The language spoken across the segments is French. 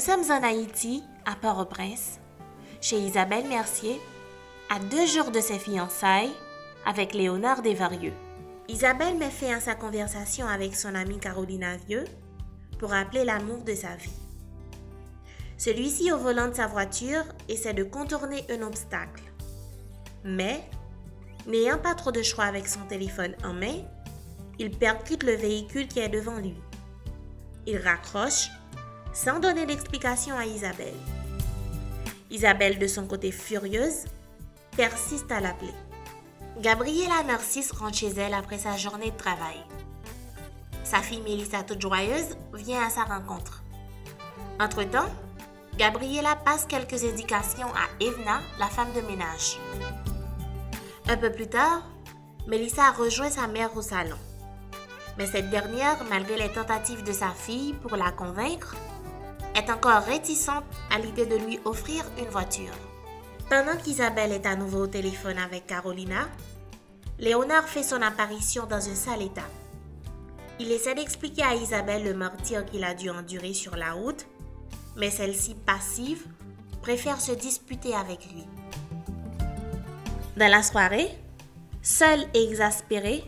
sommes en Haïti, à Port-au-Prince, chez Isabelle Mercier, à 2 jours de ses fiançailles avec Léonard Desvarieux. Isabelle met fin à sa conversation avec son amie Carolina Vieux pour appeler l'amour de sa vie. Celui-ci, au volant de sa voiture, essaie de contourner un obstacle. Mais, n'ayant pas trop de choix avec son téléphone en main, il percute le véhicule qui est devant lui. Il raccroche, sans donner d'explication à Isabelle. Isabelle, de son côté furieuse, persiste à l'appeler. Gabriela Narcisse rentre chez elle après sa journée de travail. Sa fille Mélissa, toute joyeuse, vient à sa rencontre. Entre-temps, Gabriela passe quelques indications à Evna, la femme de ménage. Un peu plus tard, Mélissa rejoint sa mère au salon. Mais cette dernière, malgré les tentatives de sa fille pour la convaincre, est encore réticente à l'idée de lui offrir une voiture. Pendant qu'Isabelle est à nouveau au téléphone avec Carolina, Léonard fait son apparition dans un sale état. Il essaie d'expliquer à Isabelle le martyre qu'il a dû endurer sur la route, mais celle-ci, passive, préfère se disputer avec lui. Dans la soirée, seule et exaspérée,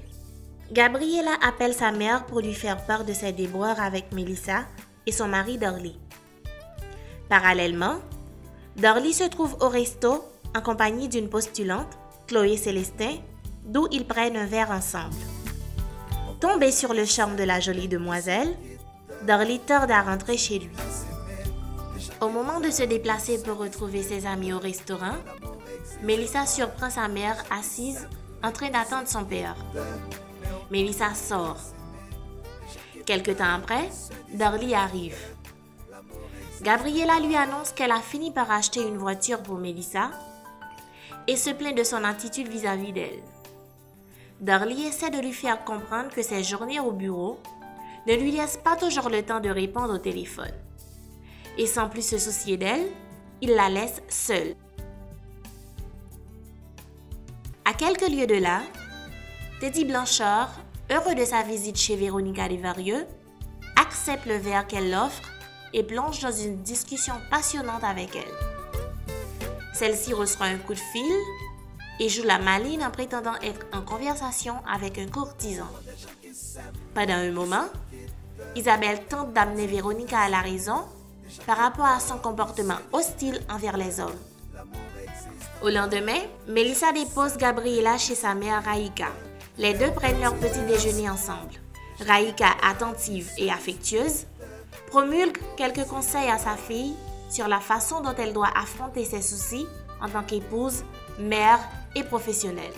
Gabriela appelle sa mère pour lui faire part de ses déboires avec Mélissa et son mari Dorly. Parallèlement, Dorly se trouve au resto en compagnie d'une postulante, Chloé Célestin, d'où ils prennent un verre ensemble. Tombé sur le charme de la jolie demoiselle, Dorly tarde à rentrer chez lui. Au moment de se déplacer pour retrouver ses amis au restaurant, Mélissa surprend sa mère assise en train d'attendre son père. Mélissa sort. Quelque temps après, Dorly arrive. Gabriela lui annonce qu'elle a fini par acheter une voiture pour Mélissa et se plaint de son attitude vis-à-vis d'elle. Dorly essaie de lui faire comprendre que ses journées au bureau ne lui laissent pas toujours le temps de répondre au téléphone. Et sans plus se soucier d'elle, il la laisse seule. À quelques lieues de là, Teddy Blanchard, heureux de sa visite chez Véronica Desvarieux, accepte le verre qu'elle offre et plonge dans une discussion passionnante avec elle. Celle-ci reçoit un coup de fil et joue la maline en prétendant être en conversation avec un courtisan. Pendant un moment, Isabelle tente d'amener Véronica à la raison par rapport à son comportement hostile envers les hommes. Au lendemain, Mélissa dépose Gabriela chez sa mère Raïka. Les deux prennent leur petit déjeuner ensemble. Raïka, attentive et affectueuse, promulgue quelques conseils à sa fille sur la façon dont elle doit affronter ses soucis en tant qu'épouse, mère et professionnelle.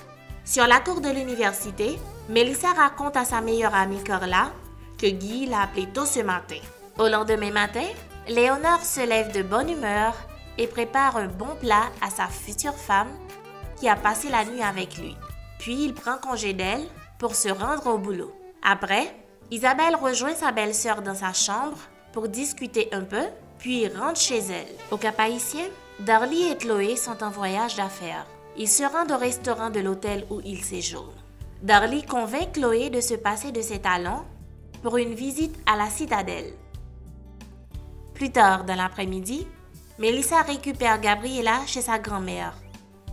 Sur la cour de l'université, Mélissa raconte à sa meilleure amie Carla que Guy l'a appelée tôt ce matin. Au lendemain matin, Léonard se lève de bonne humeur et prépare un bon plat à sa future femme qui a passé la nuit avec lui. Puis il prend congé d'elle pour se rendre au boulot. Après, Isabelle rejoint sa belle-sœur dans sa chambre pour discuter un peu, puis rentre chez elle. Au Cap-Haïtien, Dorly et Chloé sont en voyage d'affaires. Ils se rendent au restaurant de l'hôtel où ils séjournent. Dorly convainc Chloé de se passer de ses talents pour une visite à la citadelle. Plus tard dans l'après-midi, Mélissa récupère Gabriela chez sa grand-mère.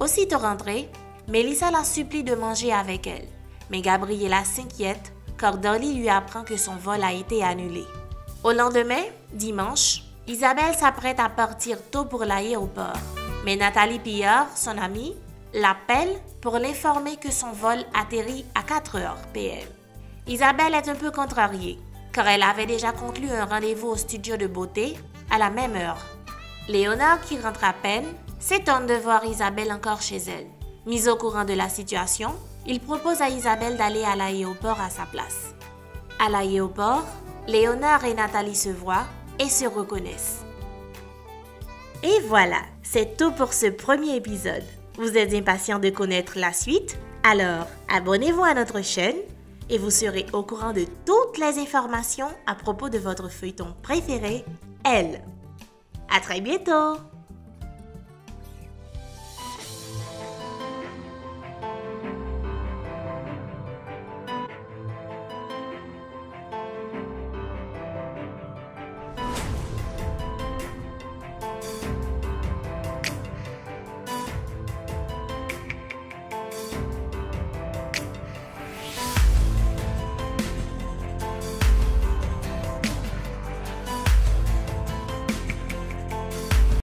Aussitôt rentrée, Mélissa la supplie de manger avec elle, mais Gabriela s'inquiète car Dorly lui apprend que son vol a été annulé. Au lendemain, dimanche, Isabelle s'apprête à partir tôt pour l'aéroport, mais Nathalie Pillard, son amie, l'appelle pour l'informer que son vol atterrit à 4h p.m. Isabelle est un peu contrariée, car elle avait déjà conclu un rendez-vous au studio de beauté à la même heure. Léonard, qui rentre à peine, s'étonne de voir Isabelle encore chez elle. Mis au courant de la situation, il propose à Isabelle d'aller à l'aéroport à sa place. À l'aéroport, Léonard et Nathalie se voient et se reconnaissent. Et voilà, c'est tout pour ce premier épisode. Vous êtes impatient de connaître la suite? Alors, abonnez-vous à notre chaîne et vous serez au courant de toutes les informations à propos de votre feuilleton préféré, Elle. À très bientôt!